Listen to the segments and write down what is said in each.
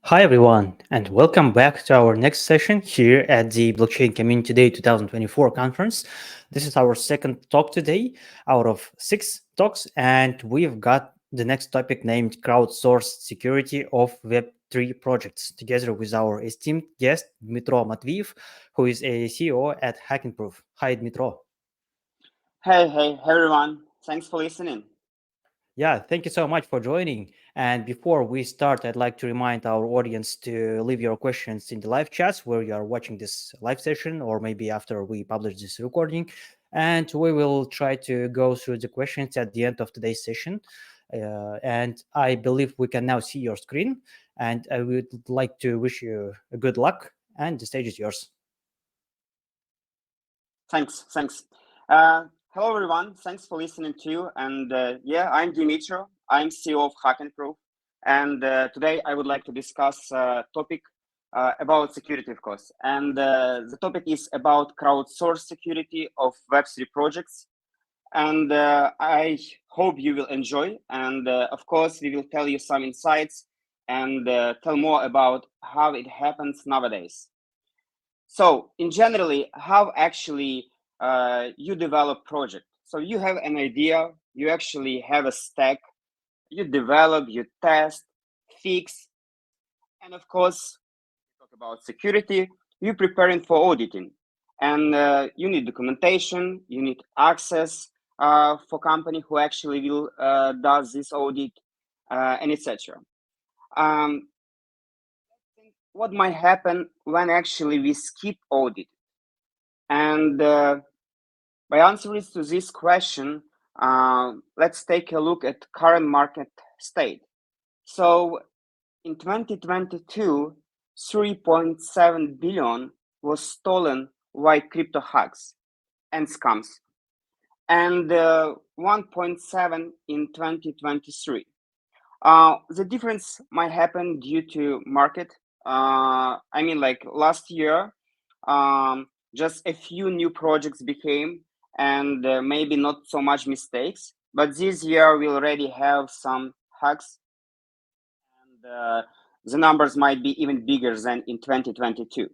Hi everyone, and welcome back to our next session here at the Blockchain Community Day 2024 conference. This is our second talk today out of 6 talks, and we've got the next topic named Crowdsourced Security of Web3 Projects, together with our esteemed guest, Dmytro Matviiv, who is a CEO at HackenProof. Hi, Dmytro. Hey everyone. Thanks for listening. Yeah, thank you so much for joining. And before we start, I'd like to remind our audience to leave your questions in the live chats where you are watching this live session, or maybe after we publish this recording. And we will try to go through the questions at the end of today's session. And I believe we can now see your screen. And I would like to wish you a good luck. And the stage is yours. Thanks. Hello everyone. Thanks for listening too. And I'm Dmytro. I'm CEO of HackenProof. And today I would like to discuss a topic about security, of course. And the topic is about crowdsourced security of Web3 projects. And I hope you will enjoy. And of course, we will tell you some insights and tell more about how it happens nowadays. So in generally, how actually you develop project. So you have an idea, you actually have a stack, you develop, you test, fix, and of course, talk about security, you're preparing for auditing. And you need documentation, you need access for company who actually will does this audit, and etc. What might happen when actually we skip audit? And by answering to this question, let's take a look at current market state. So in 2022, 3.7 billion was stolen by crypto hacks and scams, and 1.7 in 2023. The difference might happen due to market. Like last year, just a few new projects became, and maybe not so much mistakes. But this year we already have some hacks, and the numbers might be even bigger than in 2022.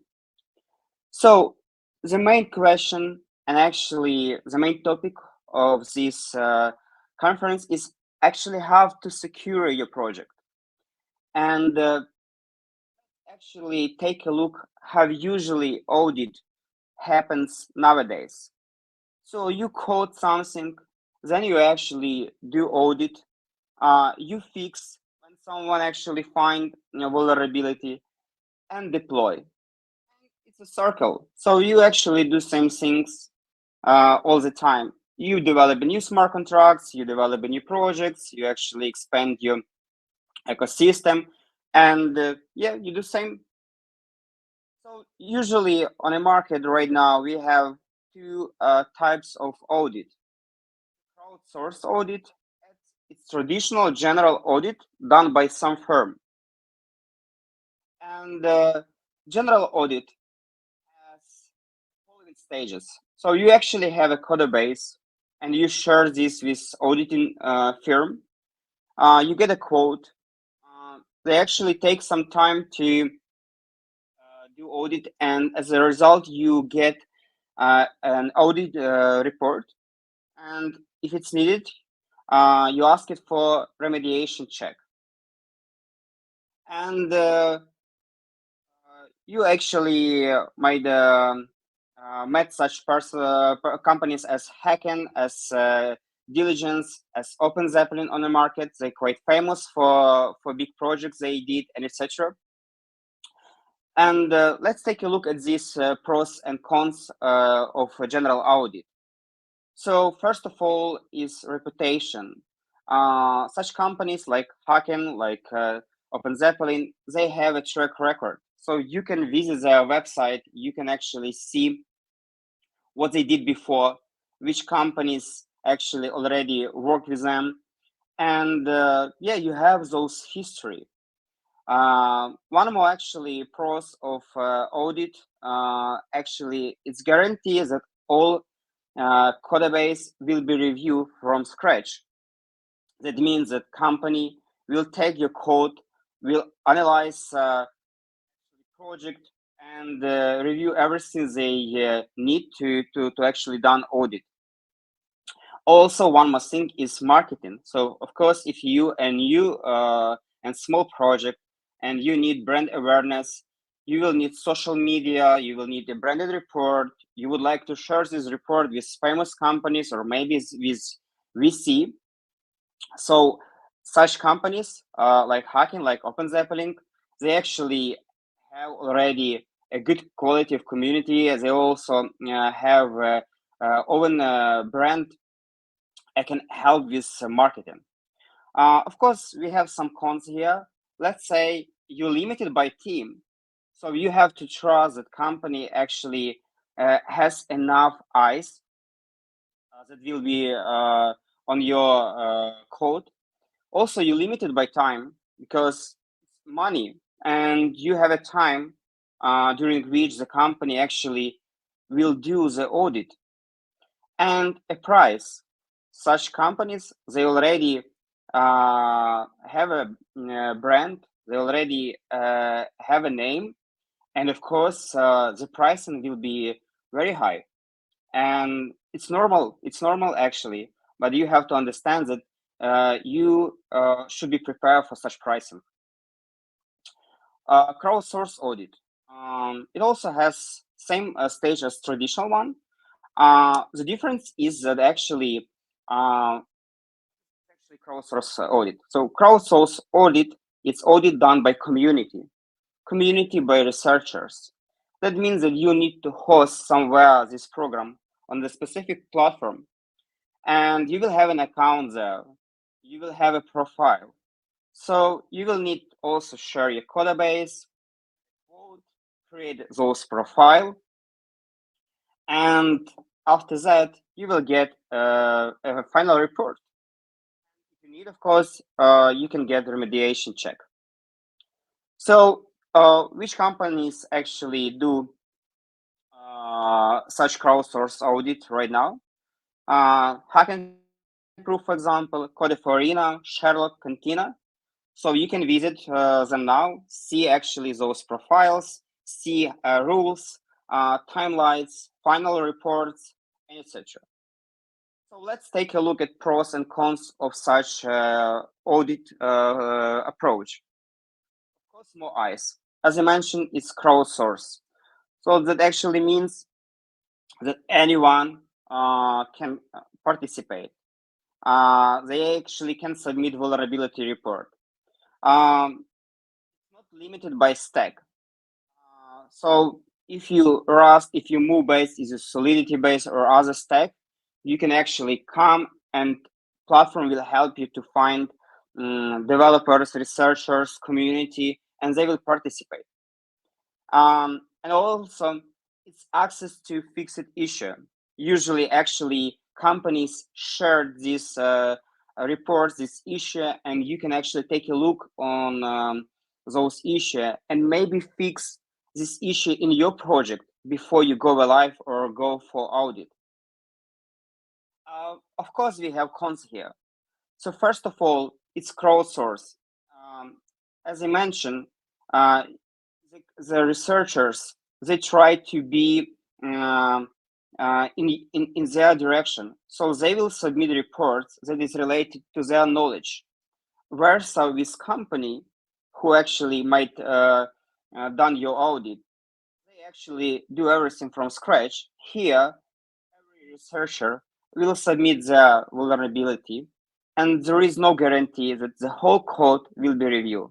So the main question, and actually the main topic of this conference, is actually how to secure your project. And actually take a look how usually audit happens nowadays. So you code something, then you actually do audit, you fix when someone actually find vulnerability, and deploy. It's a circle. So you actually do same things all the time. You develop new smart contracts, you develop new projects, you actually expand your ecosystem, and you do same. So usually on a market right now, we have two types of audit. Crowdsourced audit, it's traditional general audit done by some firm. And general audit has following stages. So you actually have a code base and you share this with auditing firm. You get a quote. They actually take some time to do audit, and as a result, you get an audit report. And if it's needed, you ask it for remediation check. And you actually might met such companies as Hacken, as diligence as Open Zeppelin on the market. They're quite famous for big projects they did, and etc. And let's take a look at these pros and cons of a general audit. So first of all is reputation. Such companies like Hacken, like Open Zeppelin, they have a track record. So you can visit their website, you can actually see what they did before, which companies actually already worked with them. And yeah, you have those history. One more actually pros of audit, actually it's guarantees that all code base will be reviewed from scratch. That means that company will take your code, will analyze project and review everything they need to actually done audit. Also, one more thing is marketing. So of course, if you a new and small project and you need brand awareness, you will need social media, you will need a branded report, you would like to share this report with famous companies or maybe with VC. So such companies like Hacking, like Open Zeppelin, they actually have already a good quality of community. They also have own brand that can help with marketing. Of course, we have some cons here. Let's say you're limited by team. So you have to trust that company actually has enough eyes that will be on your code. Also, you're limited by time because it's money and you have a time during which the company actually will do the audit, and a price. Such companies, they already have a brand, they already have a name, and of course the pricing will be very high. And it's normal actually, but you have to understand that you should be prepared for such pricing. Crowdsourced audit, it also has same stage as traditional one. The difference is that actually crowdsourced audit. So crowdsourced audit, it's audit done by community by researchers. That means that you need to host somewhere this program on the specific platform, and you will have an account there. You will have a profile. So you will need also share your code base, create those profile, and after that you will get a final report. If you need, of course, you can get remediation check. So which companies actually do such crowdsourced audit right now? HackenProof, for example, Codeforina, Sherlock, Cantina. So you can visit them now, see actually those profiles, see rules, timelines, final reports, etc. So let's take a look at pros and cons of such audit approach. Of course, more eyes. As I mentioned, it's crowdsourced. So that actually means that anyone can participate. They actually can submit vulnerability report. It's not limited by stack. So if you Rust, if you move base, is a Solidity base or other stack, you can actually come and platform will help you to find developers, researchers, community, and they will participate. And also, it's access to fixed issue. Usually, actually, companies share this reports, this issue, and you can actually take a look on those issue and maybe fix this issue in your project before you go live or go for audit. Of course, we have cons here. So first of all, it's crowdsourced. As I mentioned, the researchers, they try to be in their direction. So they will submit reports that is related to their knowledge. Versus with company who actually might done your audit, they actually do everything from scratch. Here, every researcher, will submit the vulnerability, and there is no guarantee that the whole code will be reviewed.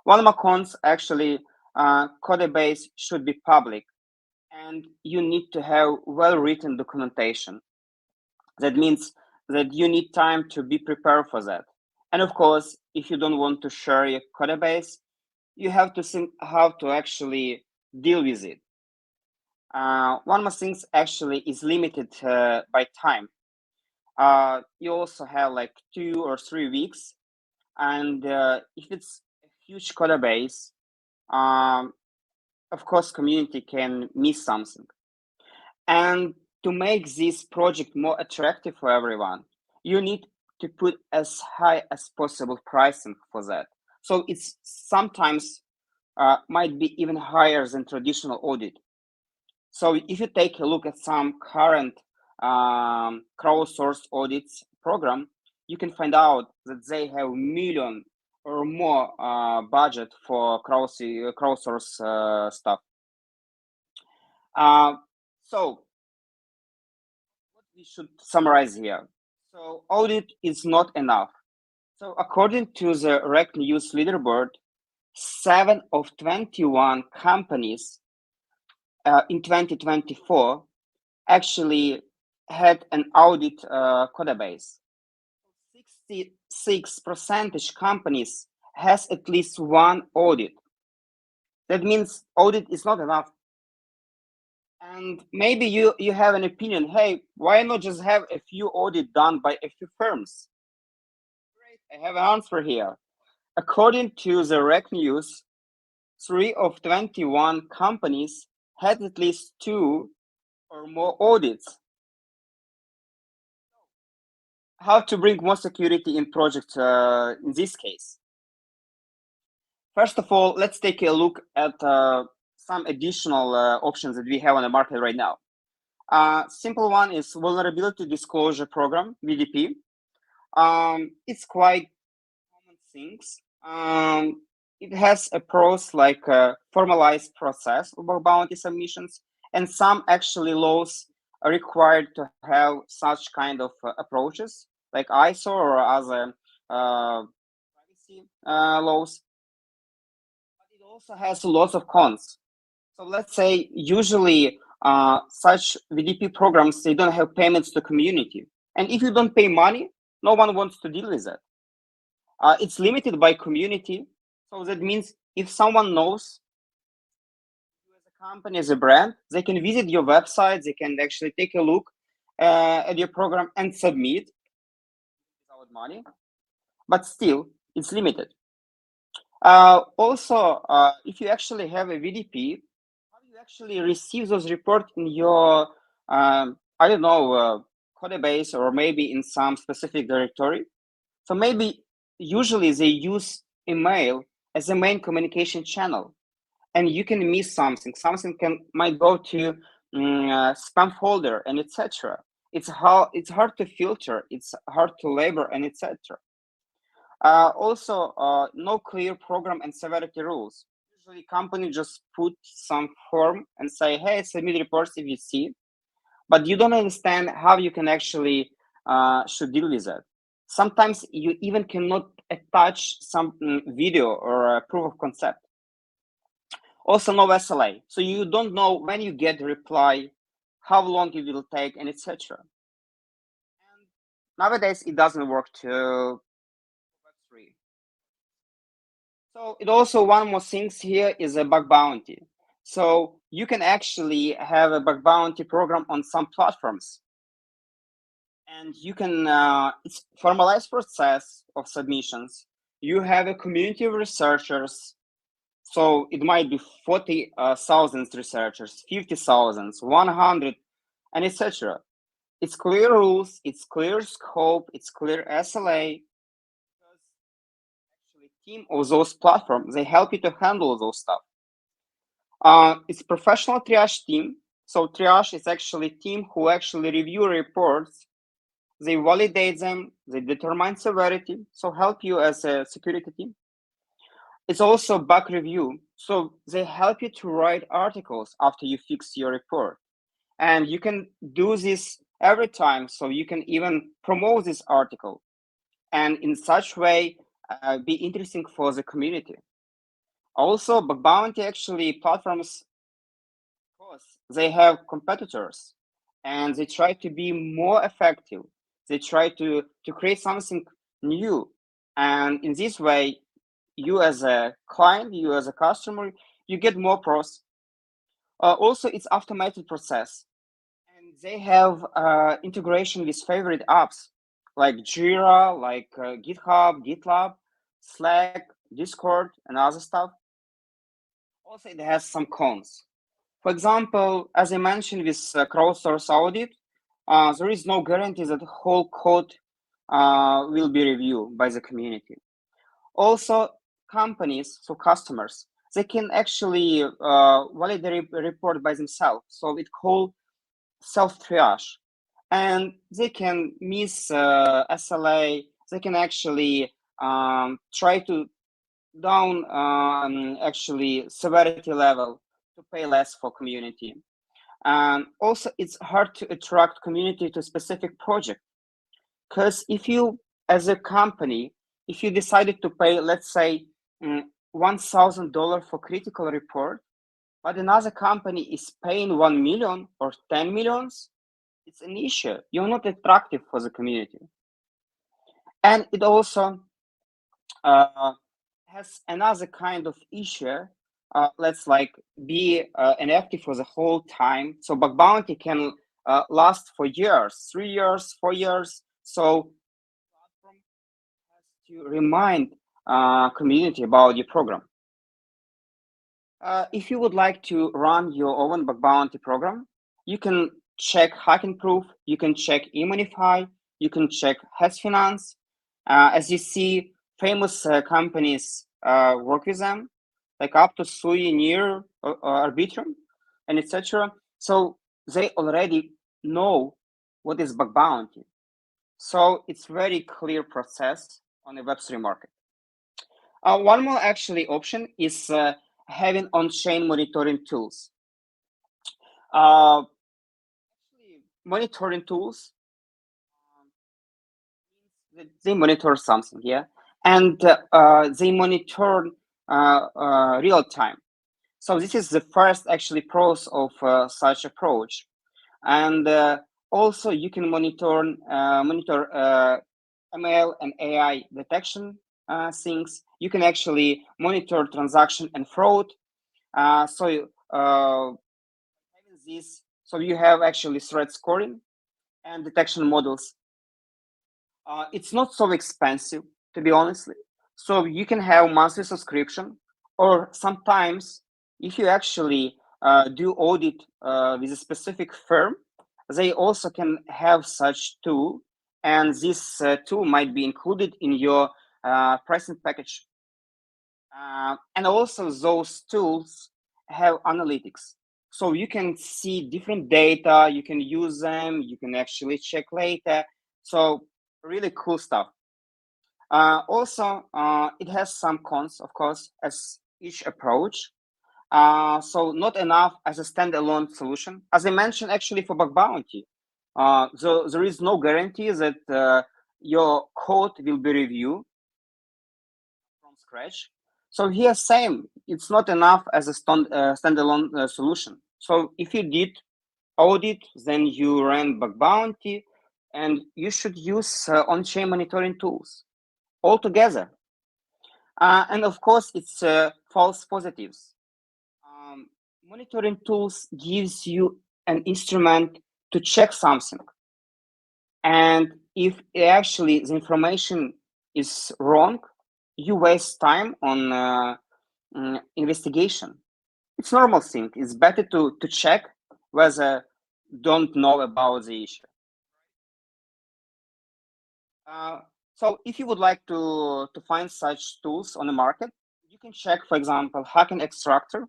One more cons, actually, code base should be public, and you need to have well-written documentation. That means that you need time to be prepared for that. And of course, if you don't want to share your code base, you have to think how to actually deal with it. One more thing actually is limited by time. You also have like 2 or 3 weeks, and if it's a huge code base, of course, community can miss something. And to make this project more attractive for everyone, you need to put as high as possible pricing for that. So it's sometimes might be even higher than traditional audit. So if you take a look at some current crowdsourced audits program, you can find out that they have million or more budget for crowdsource stuff. So what we should summarize here. So audit is not enough. So according to the Rec News leaderboard, 7 of 21 companies in 2024 actually had an audit code base. 66% companies has at least one audit. That means audit is not enough. And maybe you have an opinion, hey, why not just have a few audit done by a few firms? Great, I have an answer here. According to the Rec News, 3 of 21 companies had at least 2 or more audits. How to bring more security in projects in this case? First of all, let's take a look at some additional options that we have on the market right now. Simple one is Vulnerability Disclosure Program, VDP. It's quite common things. It has a pros like a formalized process of bounty submissions, and some actually laws are required to have such kind of approaches, like ISO or other privacy laws. But it also has lots of cons. So let's say usually such VDP programs, they don't have payments to community. And if you don't pay money, no one wants to deal with that. It's limited by community. So that means if someone knows you as a company, as a brand, they can visit your website, they can actually take a look at your program and submit without money. But still, it's limited. Also, if you actually have a VDP, how do you actually receive those reports in your, I don't know, code base or maybe in some specific directory? So maybe usually they use email as a main communication channel, and you can miss something. Something might go to spam folder and etc. It's hard to filter. It's hard to label and etc. Also, no clear program and severity rules. Usually, company just put some form and say, "Hey, submit reports if you see," but you don't understand how you can actually should deal with that. Sometimes you even cannot attach some video or a proof of concept. Also, no SLA, so you don't know when you get the reply, how long it will take, and etc. And nowadays, it doesn't work to Web3. So it also, one more thing here is a bug bounty. So you can actually have a bug bounty program on some platforms. And you can, it's formalized process of submissions. You have a community of researchers. So it might be 40,000 researchers, 50,000, 100, and etc. It's clear rules, it's clear scope, it's clear SLA. Actually, team of those platforms, they help you to handle those stuff. It's professional triage team. So triage is actually team who actually review reports. They validate them, they determine severity, so help you as a security team. It's also bug review, so they help you to write articles after you fix your report. And you can do this every time. So you can even promote this article and in such way be interesting for the community. Also, bug bounty actually platforms, of course, they have competitors and they try to be more effective. They try to create something new. And in this way, you as a client, you as a customer, you get more pros. Also, it's automated process. And they have integration with favorite apps like Jira, like GitHub, GitLab, Slack, Discord, and other stuff. Also, it has some cons. For example, as I mentioned with crowdsourced audit, there is no guarantee that the whole code will be reviewed by the community. Also, companies, so customers, they can actually validate the report by themselves. So it called self-triage. And they can miss SLA, they can actually try to down actually severity level to pay less for community. Also, it's hard to attract community to specific project because if you, as a company, if you decided to pay, let's say, $1,000 for critical report, but another company is paying 1 million or 10 millions, it's an issue. You're not attractive for the community. And it also has another kind of issue. Let's like be inactive for the whole time. So bug bounty can last for years, 3 years, 4 years. So platform has to remind community about your program. If you would like to run your own bug bounty program, you can check HackenProof, you can check Emonify, you can check HedgeFinance. As you see, famous companies work with them, like up to Sui, Near, Arbitrum, and etc. So they already know what is bug bounty. So it's very clear process on the Web3 market. One more actually option is having on-chain monitoring tools. Monitoring tools, they monitor something, yeah, and they monitor real time. So this is the first actually pros of such approach, and also you can monitor ML and AI detection things. You can actually monitor transaction and fraud. So having this, so you have actually threat scoring and detection models. It's not so expensive, to be honest. So you can have monthly subscription, or sometimes if you actually do audit with a specific firm, they also can have such tool, and this tool might be included in your pricing package. And also those tools have analytics. So you can see different data, you can use them, you can actually check later. So really cool stuff. Also, it has some cons, of course, as each approach. So not enough as a standalone solution. As I mentioned, actually for bug bounty, so there is no guarantee that your code will be reviewed from scratch. So here, same, it's not enough as a standalone solution. So if you did audit, then you ran bug bounty, and you should use on-chain monitoring tools altogether. And of course, it's false positives. Monitoring tools gives you an instrument to check something. And if actually the information is wrong, you waste time on investigation. It's normal thing. It's better to check whether don't know about the issue. So if you would like to find such tools on the market, you can check, for example, Hacken Extractor.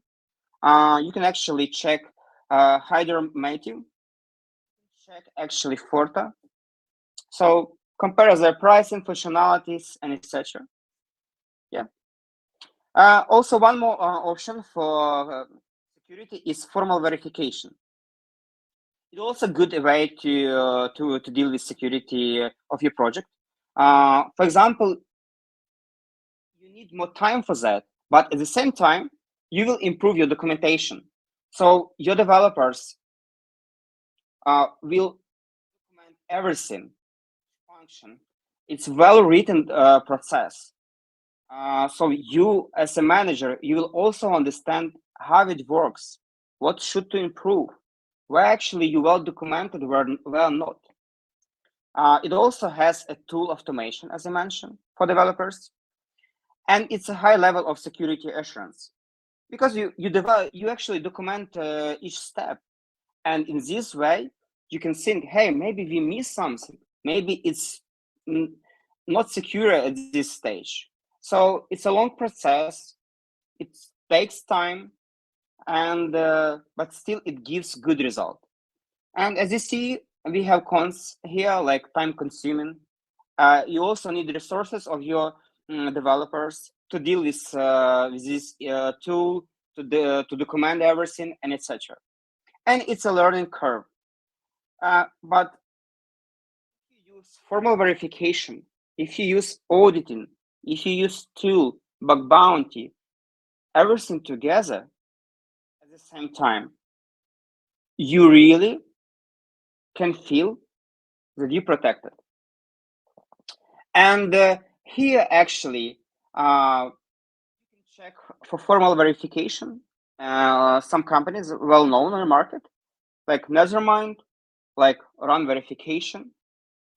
You can actually check Dmytro, check actually Forta. So compare their pricing, functionalities, and etc. Yeah. Also, one more option for security is formal verification. It's also a good way to deal with security of your project. For example, you need more time for that, but at the same time, you will improve your documentation. So your developers will document everything function. It's well-written process. So you, as a manager, you will also understand how it works, what should to improve, where actually you well documented, where not. It also has a tool automation, as I mentioned, for developers, and it's a high level of security assurance because you actually document each step, and in this way you can think, hey, maybe we missed something, maybe it's not secure at this stage. So it's a long process, it takes time, and but still it gives good result. And as you see, we have cons here, like time consuming. You also need resources of your developers to deal with this tool, to document everything, and etc. And it's a learning curve. But if you use formal verification, if you use auditing, if you use tool, bug bounty, everything together at the same time, you really can feel that you protected. And here actually, you can check for formal verification. Some companies well known on the market, like Nethermind, like Run Verification,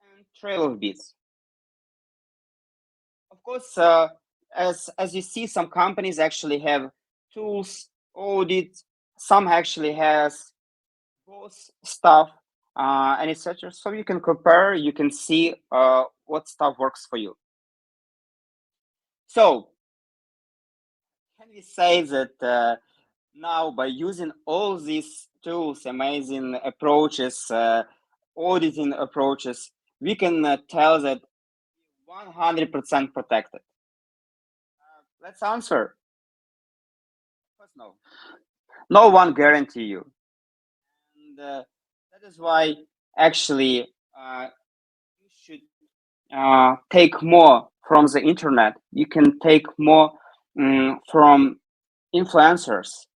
and Trail of Beats. Of course, as you see, some companies actually have tools, audit. Some actually has both stuff and etc. So you can compare, you can see what stuff works for you. So can we say that now by using all these tools, amazing approaches, auditing approaches, we can tell that 100% protected? Let's answer. First, no. No one guarantee you. And that is why actually you should take more from the internet. You can take more from influencers.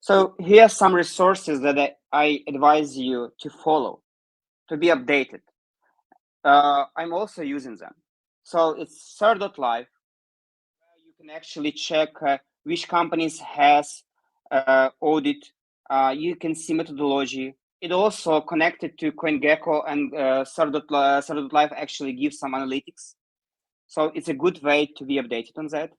So here are some resources that I advise you to follow, to be updated. I'm also using them. So it's Third.live, where you can actually check which companies has audit. You can see methodology. It also connected to CoinGecko, and Third.live actually gives some analytics. So it's a good way to be updated on that.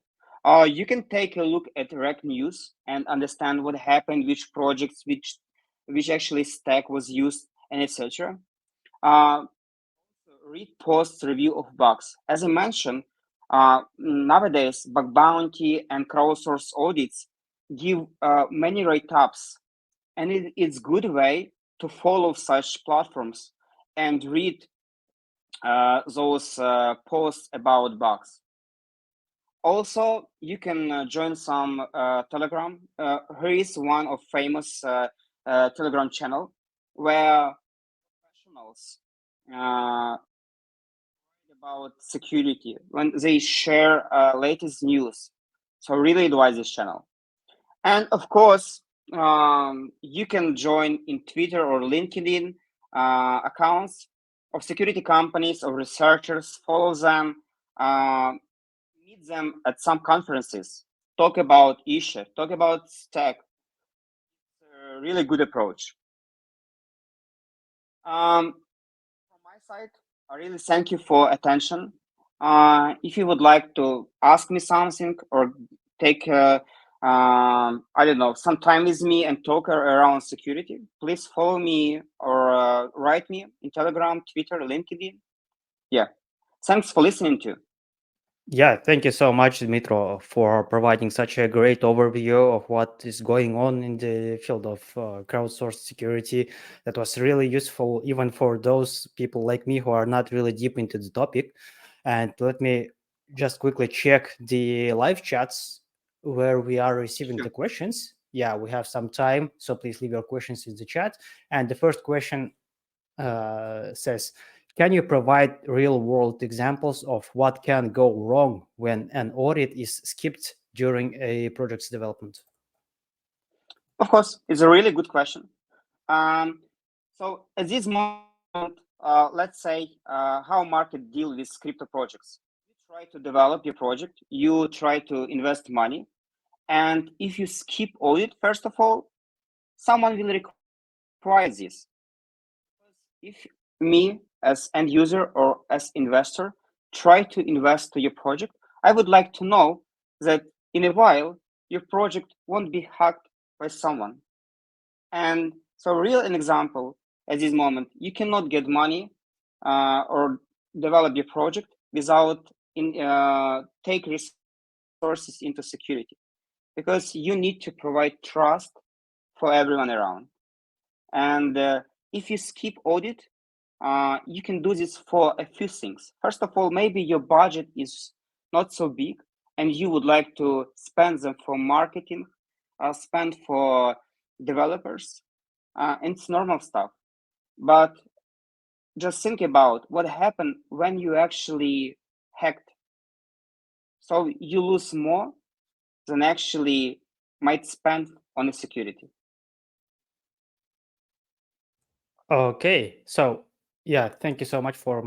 You can take a look at Rec News and understand what happened, which projects, which actually stack was used, and etc. Read posts review of bugs. As I mentioned, nowadays bug bounty and crowdsourced audits give many write-ups, and it's good way to follow such platforms and read those posts about bugs. Also, you can join some Telegram. Here is one of famous Telegram channel where professionals about security when they share latest news. So really advise this channel. And of course, you can join in Twitter or LinkedIn accounts of security companies or researchers, follow them, meet them at some conferences, talk about issue, talk about stack. It's a really good approach. From my side, I really thank you for attention. If you would like to ask me something or take I don't know, some time with me and talk around security, please follow me or write me in Telegram, Twitter, LinkedIn. Yeah. Thanks for listening to. Yeah, thank you so much, Dmytro, for providing such a great overview of what is going on in the field of crowdsourced security. That was really useful, even for those people like me who are not really deep into the topic. And let me just quickly check the live chats where we are receiving Sure. the questions. yeah, we have some time, so please leave your questions in the chat. And the first question says, can you provide real-world examples of what can go wrong when an audit is skipped during a project's development? Of course, it's a really good question. So at this moment, let's say how market deal with crypto projects. You try to develop your project, you try to invest money, and if you skip audit, first of all, someone will require this. If me as end user or as investor try to invest to your project, I would like to know that in a while your project won't be hacked by someone. And so, real an example at this moment, you cannot get money or develop your project without take resources into security, because you need to provide trust for everyone around. And if you skip audit, you can do this for a few things. First of all, maybe your budget is not so big and you would like to spend them for marketing, spend for developers. And it's normal stuff. But just think about what happened when you actually hacked. So you lose more than actually might spend on the security. Okay, so yeah, thank you so much for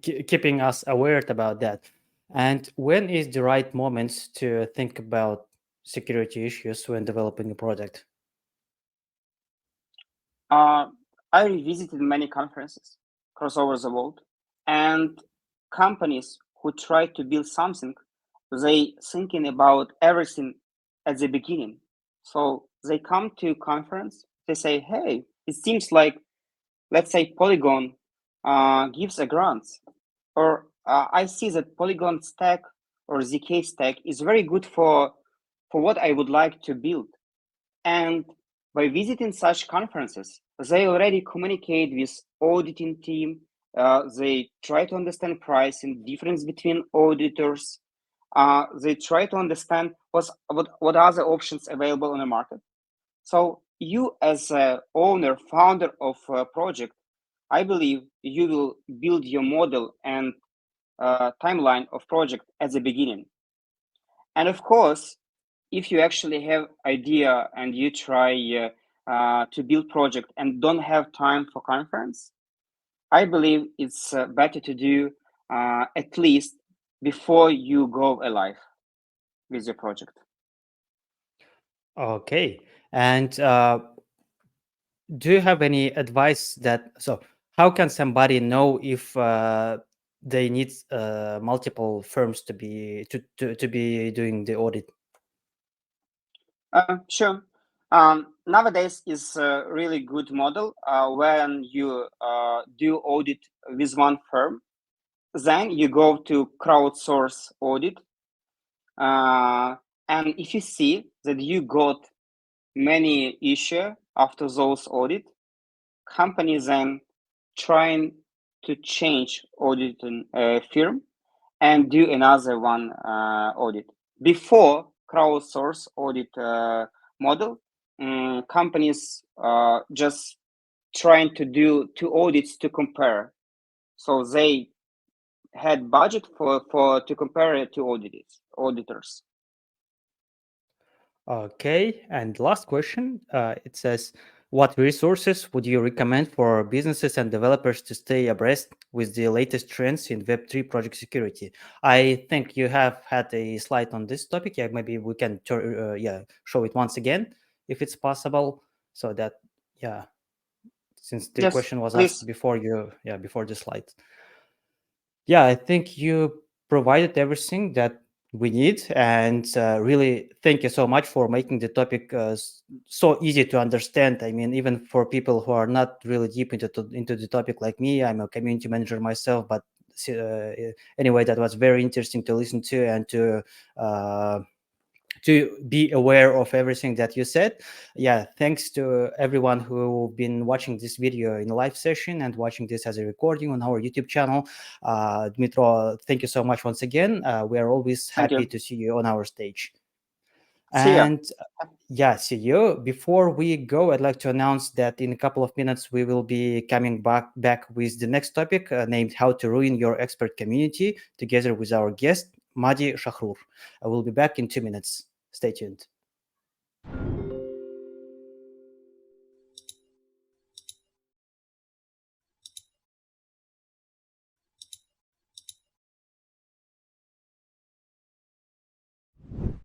keeping us aware about that. And when is the right moment to think about security issues when developing a product? I revisited many conferences across over the world, and companies who try to build something, they thinking about everything at the beginning. So they come to conference, they say, "Hey, it seems like, let's say, Polygon gives a grant, or I see that Polygon stack or ZK stack is very good for what I would like to build." And by visiting such conferences, they already communicate with auditing team. They try to understand pricing, difference between auditors. They try to understand what are the options available on the market. So you as a owner, founder of a project, I believe you will build your model and timeline of project at the beginning. And of course, if you actually have idea and you try to build project and don't have time for conference, I believe it's better to do at least before you go live with your project. Okay, and do you have any advice how can somebody know if they need multiple firms to be doing the audit? Sure. Nowadays is a really good model when you do audit with one firm, then you go to crowdsource audit, and if you see that you got many issue after those audit, companies then trying to change auditing firm and do another one audit. Before crowdsource audit model, companies just trying to do two audits to compare. So they had budget for to compare it to auditors. Okay, and last question, it says, what resources would you recommend for businesses and developers to stay abreast with the latest trends in Web3 project security? I think you have had a slide on this topic. Yeah, maybe we can show it once again if it's possible, so that, yeah, since the Yes, question was asked please. before before the slide. Yeah, I think you provided everything that we need, and really thank you so much for making the topic so easy to understand. I mean, even for people who are not really deep into the topic like me, I'm a community manager myself, but anyway, that was very interesting to listen to and to be aware of everything that you said. Yeah, thanks to everyone who been watching this video in a live session and watching this as a recording on our YouTube channel. Dmytro, thank you so much once again. We are always Thank happy you. to see you on our stage. See ya. And yeah, see you. Before we go, I'd like to announce that in a couple of minutes we will be coming back with the next topic named "How to Ruin Your Expert Community" together with our guest Madi Shahrur. I will be back in 2 minutes. Stay tuned.